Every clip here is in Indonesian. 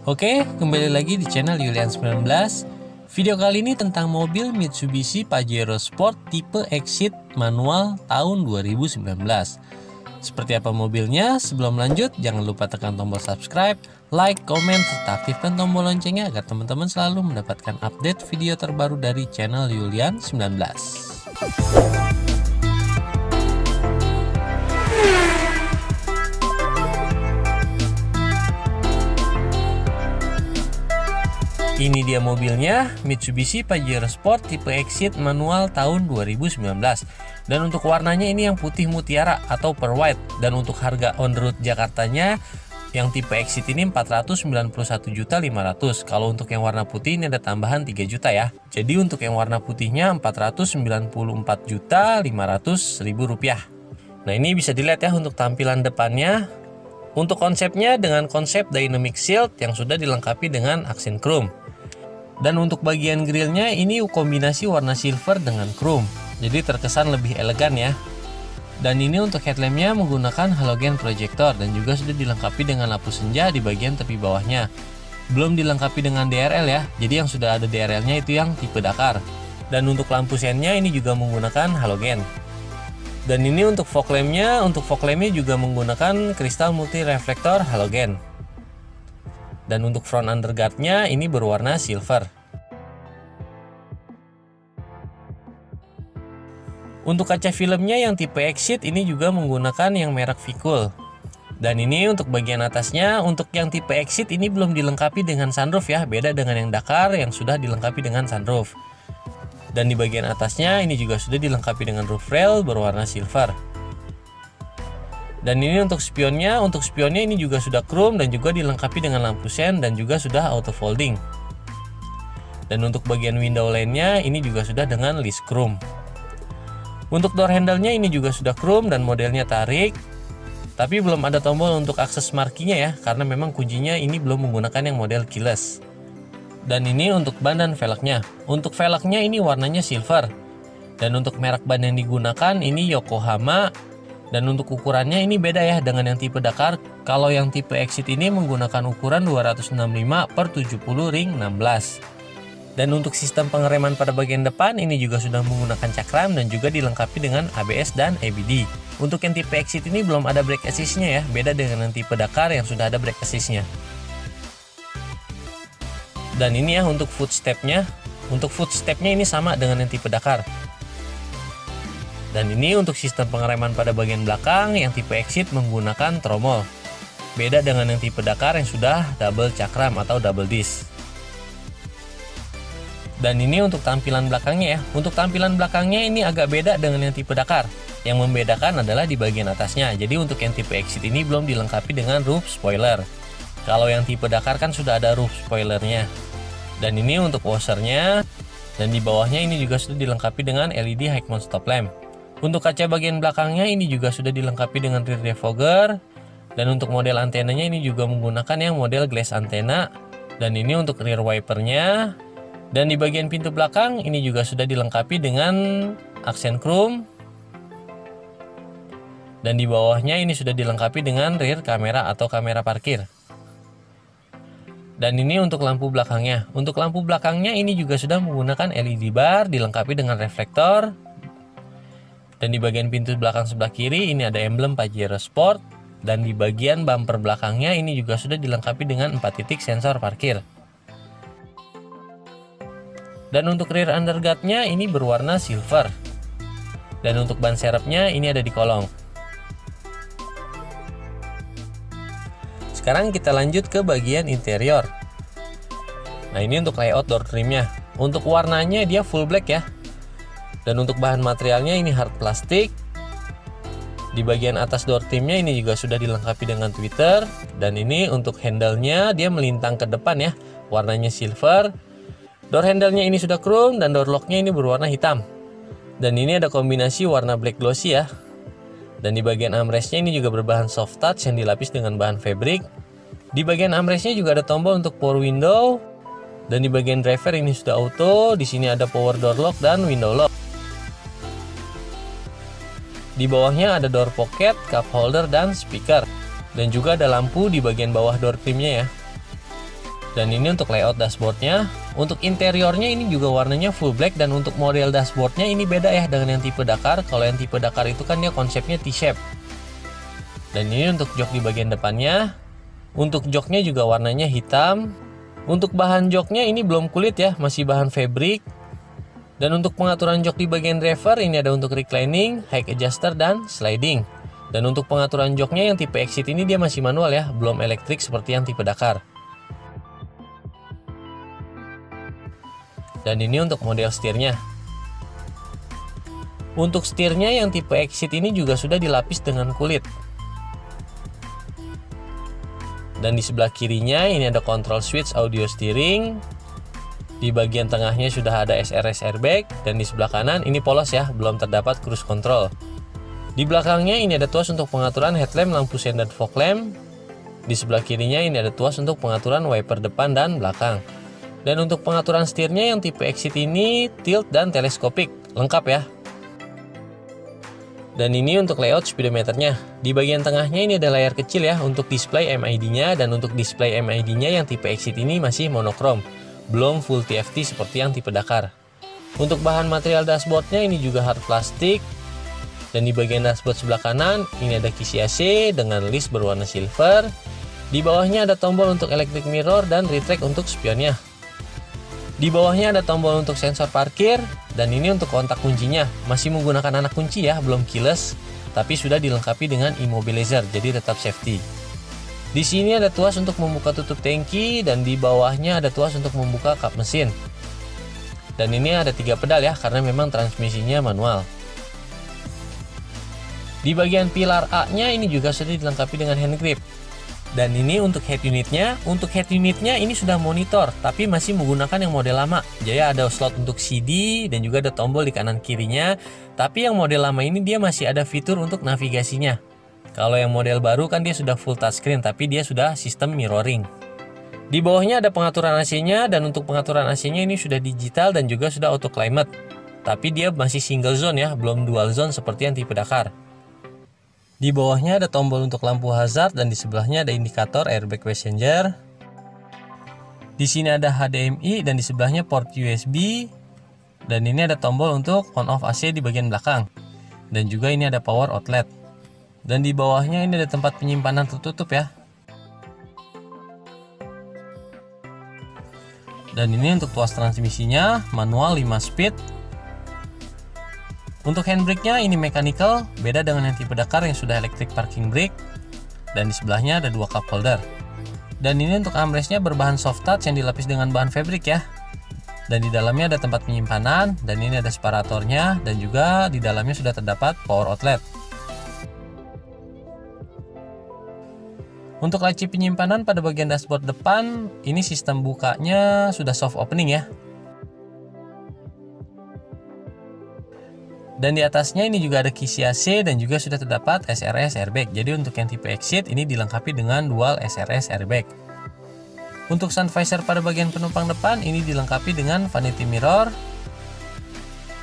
Oke, kembali lagi di channel Yulian 19. Video kali ini tentang mobil Mitsubishi Pajero Sport tipe Exit manual tahun 2019. Seperti apa mobilnya? Sebelum lanjut, jangan lupa tekan tombol subscribe, like, komen, serta aktifkan tombol loncengnya agar teman-teman selalu mendapatkan update video terbaru dari channel Yulian 19. Ini dia mobilnya, Mitsubishi Pajero Sport tipe Exit manual tahun 2019. Dan untuk warnanya ini yang putih mutiara atau pearl white. Dan untuk harga on road Jakartanya yang tipe Exit ini 491.500.000. Kalau untuk yang warna putih ini ada tambahan 3 juta ya. Jadi untuk yang warna putihnya 494.500.000 rupiah. Nah, ini bisa dilihat ya untuk tampilan depannya. Untuk konsepnya dengan konsep Dynamic Shield yang sudah dilengkapi dengan aksen chrome. Dan untuk bagian grillnya ini kombinasi warna silver dengan chrome, jadi terkesan lebih elegan ya. Dan ini untuk headlampnya menggunakan halogen projector dan juga sudah dilengkapi dengan lampu senja di bagian tepi bawahnya. Belum dilengkapi dengan DRL ya, jadi yang sudah ada DRL-nya itu yang tipe Dakar. Dan untuk lampu sennya ini juga menggunakan halogen. Dan ini untuk fog lampnya, juga menggunakan kristal multi reflektor halogen. Dan untuk front underguardnya ini berwarna silver. Untuk kaca filmnya yang tipe Exit ini juga menggunakan yang merek Vicul. Dan ini untuk bagian atasnya, untuk yang tipe Exit ini belum dilengkapi dengan sunroof ya, beda dengan yang Dakar yang sudah dilengkapi dengan sunroof. Dan di bagian atasnya ini juga sudah dilengkapi dengan roof rail berwarna silver. Dan ini untuk spionnya ini juga sudah chrome dan juga dilengkapi dengan lampu sen dan juga sudah auto folding. Dan untuk bagian window line-nya ini juga sudah dengan list chrome. Untuk door handle-nya ini juga sudah chrome dan modelnya tarik. Tapi belum ada tombol untuk akses markinya ya, karena memang kuncinya ini belum menggunakan yang model keyless. Dan ini untuk ban dan velgnya. Untuk velgnya ini warnanya silver. Dan untuk merek ban yang digunakan ini Yokohama. Dan untuk ukurannya ini beda ya dengan yang tipe Dakar. Kalau yang tipe Exit ini menggunakan ukuran 265/70 ring 16. Dan untuk sistem pengereman pada bagian depan ini juga sudah menggunakan cakram dan juga dilengkapi dengan ABS dan ABD. Untuk yang tipe Exit ini belum ada brake assist-nya ya, beda dengan yang tipe Dakar yang sudah ada brake assist-nya. Dan ini ya untuk footstep-nya. Untuk footstep-nya ini sama dengan yang tipe Dakar. Dan ini untuk sistem pengereman pada bagian belakang yang tipe Exit menggunakan tromol. Beda dengan yang tipe Dakar yang sudah double cakram atau double disc. Dan ini untuk tampilan belakangnya ya. Untuk tampilan belakangnya ini agak beda dengan yang tipe Dakar. Yang membedakan adalah di bagian atasnya. Jadi untuk yang tipe Exit ini belum dilengkapi dengan roof spoiler. Kalau yang tipe Dakar kan sudah ada roof spoilernya. Dan ini untuk washernya. Dan di bawahnya ini juga sudah dilengkapi dengan LED high mount stop lamp. Untuk kaca bagian belakangnya ini juga sudah dilengkapi dengan rear defogger. Dan untuk model antenanya ini juga menggunakan yang model glass antena. Dan ini untuk rear wipernya. Dan di bagian pintu belakang ini juga sudah dilengkapi dengan aksen chrome. Dan di bawahnya ini sudah dilengkapi dengan rear kamera atau kamera parkir. Dan ini untuk lampu belakangnya. Untuk lampu belakangnya ini juga sudah menggunakan LED bar dilengkapi dengan reflektor. Dan di bagian pintu belakang sebelah kiri ini ada emblem Pajero Sport. Dan di bagian bumper belakangnya ini juga sudah dilengkapi dengan 4 titik sensor parkir. Dan untuk rear underguardnya ini berwarna silver. Dan untuk ban serepnya ini ada di kolong. Sekarang kita lanjut ke bagian interior. Nah, ini untuk layout door trimnya. Untuk warnanya dia full black ya. Dan untuk bahan materialnya ini hard plastik. Di bagian atas door trimnya ini juga sudah dilengkapi dengan tweeter. Dan ini untuk handle-nya dia melintang ke depan ya. Warnanya silver. Door handle-nya ini sudah chrome dan door lock-nya ini berwarna hitam. Dan ini ada kombinasi warna black glossy ya. Dan di bagian armrest-nya ini juga berbahan soft touch yang dilapis dengan bahan fabric. Di bagian armrest-nya juga ada tombol untuk power window. Dan di bagian driver ini sudah auto. Di sini ada power door lock dan window lock. Di bawahnya ada door pocket, cup holder, dan speaker. Dan juga ada lampu di bagian bawah door trimnya ya. Dan ini untuk layout dashboardnya. Untuk interiornya ini juga warnanya full black, dan untuk model dashboardnya ini beda ya dengan yang tipe Dakar. Kalau yang tipe Dakar itu kan dia konsepnya T-shape. Dan ini untuk jok di bagian depannya. Untuk joknya juga warnanya hitam. Untuk bahan joknya ini belum kulit ya, masih bahan fabric. Dan untuk pengaturan jok di bagian driver ini ada untuk reclining, height adjuster, dan sliding. Dan untuk pengaturan joknya yang tipe Exit ini dia masih manual ya, belum elektrik seperti yang tipe Dakar. Dan ini untuk model setirnya. Untuk setirnya yang tipe Exit ini juga sudah dilapis dengan kulit. Dan di sebelah kirinya ini ada control switch audio steering. Di bagian tengahnya sudah ada SRS airbag, dan di sebelah kanan ini polos ya, belum terdapat cruise control. Di belakangnya ini ada tuas untuk pengaturan headlamp, lampu sen, dan fog lamp. Di sebelah kirinya ini ada tuas untuk pengaturan wiper depan dan belakang. Dan untuk pengaturan setirnya yang tipe Exit ini tilt dan teleskopik, lengkap ya. Dan ini untuk layout speedometernya. Di bagian tengahnya ini ada layar kecil ya untuk display MID-nya, dan untuk display MID-nya yang tipe Exit ini masih monokrom, belum full TFT seperti yang tipe Dakar. Untuk bahan material dashboardnya ini juga hard plastik. Dan di bagian dashboard sebelah kanan ini ada kisi AC dengan list berwarna silver. Di bawahnya ada tombol untuk electric mirror dan retract untuk spionnya. Di bawahnya ada tombol untuk sensor parkir, dan ini untuk kontak kuncinya. Masih menggunakan anak kunci ya, belum keyless, tapi sudah dilengkapi dengan immobilizer, jadi tetap safety. Di sini ada tuas untuk membuka tutup tangki, dan di bawahnya ada tuas untuk membuka kap mesin. Dan ini ada 3 pedal ya, karena memang transmisinya manual. Di bagian pilar A-nya ini juga sudah dilengkapi dengan hand grip. Dan ini untuk head unitnya. Untuk head unitnya ini sudah monitor, tapi masih menggunakan yang model lama. Jadi ada slot untuk CD dan juga ada tombol di kanan kirinya. Tapi yang model lama ini dia masih ada fitur untuk navigasinya. Kalau yang model baru kan dia sudah full touchscreen, tapi dia sudah sistem mirroring. Di bawahnya ada pengaturan AC-nya, dan untuk pengaturan AC-nya ini sudah digital dan juga sudah auto climate. Tapi dia masih single zone ya, belum dual zone seperti yang tipe Dakar. Di bawahnya ada tombol untuk lampu hazard, dan di sebelahnya ada indikator airbag passenger. Di sini ada HDMI, dan di sebelahnya port USB. Dan ini ada tombol untuk on off AC di bagian belakang. Dan juga ini ada power outlet. Dan di bawahnya ini ada tempat penyimpanan tertutup ya. Dan ini untuk tuas transmisinya manual 5 speed. Untuk handbrake-nya ini mechanical, beda dengan yang tipe Dakar yang sudah electric parking brake. Dan di sebelahnya ada 2 cup holder. Dan ini untuk armrest-nya berbahan soft touch yang dilapis dengan bahan fabric ya. Dan di dalamnya ada tempat penyimpanan, dan ini ada separatornya, dan juga di dalamnya sudah terdapat power outlet. Untuk laci penyimpanan pada bagian dashboard depan, ini sistem bukanya sudah soft opening ya. Dan di atasnya ini juga ada kisi AC, dan juga sudah terdapat SRS airbag. Jadi untuk yang tipe Exit ini dilengkapi dengan dual SRS airbag. Untuk sun visor pada bagian penumpang depan ini dilengkapi dengan vanity mirror.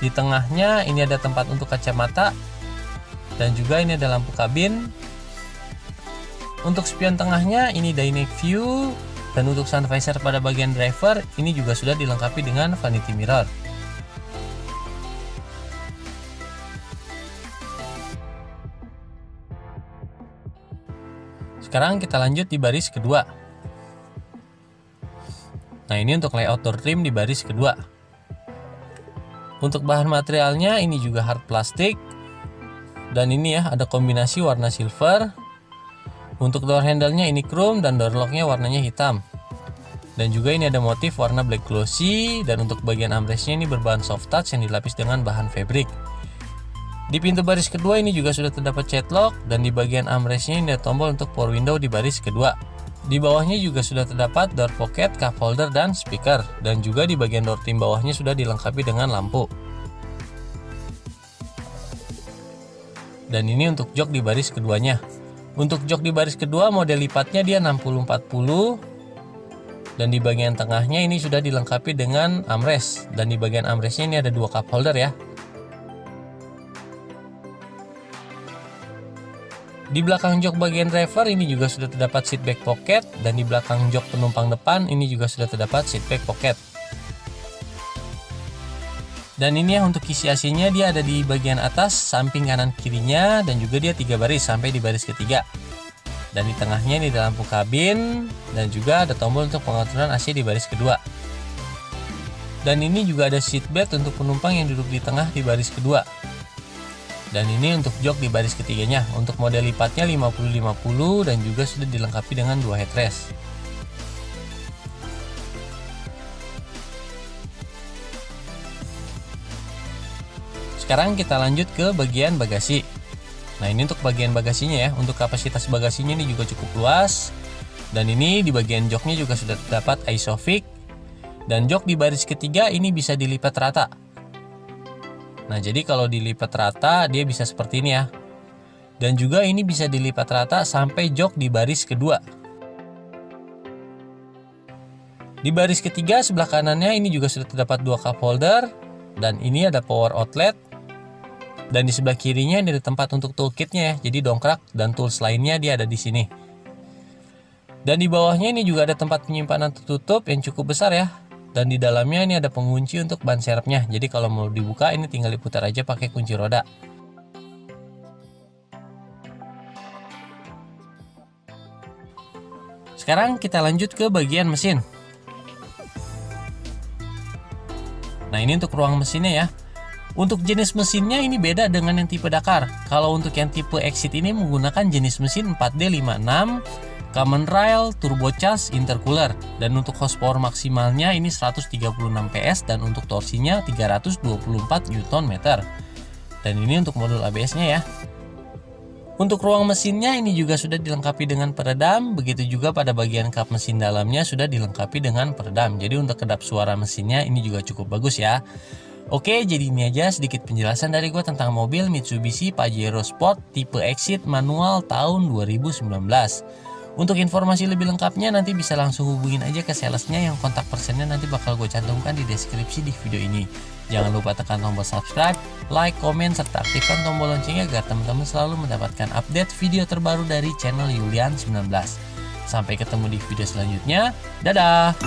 Di tengahnya ini ada tempat untuk kacamata, dan juga ini ada lampu kabin. Untuk spion tengahnya ini dynamic view, dan untuk sun visor pada bagian driver ini juga sudah dilengkapi dengan vanity mirror. Sekarang kita lanjut di baris kedua. Nah, ini untuk layout door trim di baris kedua. Untuk bahan materialnya ini juga hard plastik. Dan ini ya ada kombinasi warna silver. Untuk door handle-nya ini chrome, dan door lock-nya warnanya hitam. Dan juga ini ada motif warna black glossy, dan untuk bagian armrest-nya ini berbahan soft touch yang dilapis dengan bahan fabric. Di pintu baris kedua ini juga sudah terdapat chat lock, dan di bagian armrest-nya ini ada tombol untuk power window di baris kedua. Di bawahnya juga sudah terdapat door pocket, cup holder, dan speaker, dan juga di bagian door trim bawahnya sudah dilengkapi dengan lampu. Dan ini untuk jok di baris keduanya. Untuk jok di baris kedua model lipatnya dia 60-40, dan di bagian tengahnya ini sudah dilengkapi dengan armrest, dan di bagian armrestnya ini ada 2 cup holder ya. Di belakang jok bagian driver ini juga sudah terdapat seat back pocket, dan di belakang jok penumpang depan ini juga sudah terdapat seat back pocket. Dan ini ya untuk isi AC-nya, dia ada di bagian atas, samping kanan kirinya, dan juga dia 3 baris sampai di baris ketiga. Dan di tengahnya ini ada lampu kabin, dan juga ada tombol untuk pengaturan AC di baris kedua. Dan ini juga ada seat belt untuk penumpang yang duduk di tengah di baris kedua. Dan ini untuk jok di baris ketiganya. Untuk model lipatnya 50-50 dan juga sudah dilengkapi dengan 2 headrest. Sekarang kita lanjut ke bagian bagasi. Nah, ini untuk bagian bagasinya ya. Untuk kapasitas bagasinya ini juga cukup luas. Dan ini di bagian joknya juga sudah terdapat ISOFIX. Dan jok di baris ketiga ini bisa dilipat rata. Nah, jadi kalau dilipat rata dia bisa seperti ini ya. Dan juga ini bisa dilipat rata sampai jok di baris kedua. Di baris ketiga sebelah kanannya ini juga sudah terdapat 2 cup holder. Dan ini ada power outlet. Dan di sebelah kirinya ini ada tempat untuk toolkitnya ya. Jadi dongkrak dan tools lainnya dia ada di sini. Dan di bawahnya ini juga ada tempat penyimpanan tertutup yang cukup besar ya. Dan di dalamnya ini ada pengunci untuk ban serepnya. Jadi kalau mau dibuka ini tinggal diputar aja pakai kunci roda. Sekarang kita lanjut ke bagian mesin. Nah, ini untuk ruang mesinnya ya. Untuk jenis mesinnya ini beda dengan yang tipe Dakar. Kalau untuk yang tipe Exit ini menggunakan jenis mesin 4D56, common rail, turbocharged, intercooler. Dan untuk horsepower maksimalnya ini 136 PS dan untuk torsinya 324 Nm. Dan ini untuk modul ABS-nya ya. Untuk ruang mesinnya ini juga sudah dilengkapi dengan peredam, begitu juga pada bagian kap mesin dalamnya sudah dilengkapi dengan peredam. Jadi untuk kedap suara mesinnya ini juga cukup bagus ya. Oke, jadi ini aja sedikit penjelasan dari gue tentang mobil Mitsubishi Pajero Sport tipe Exit manual tahun 2019. Untuk informasi lebih lengkapnya nanti bisa langsung hubungin aja ke salesnya yang kontak personnya nanti bakal gue cantumkan di deskripsi di video ini. Jangan lupa tekan tombol subscribe, like, komen, serta aktifkan tombol loncengnya agar teman-teman selalu mendapatkan update video terbaru dari channel Yulian 19. Sampai ketemu di video selanjutnya, dadah!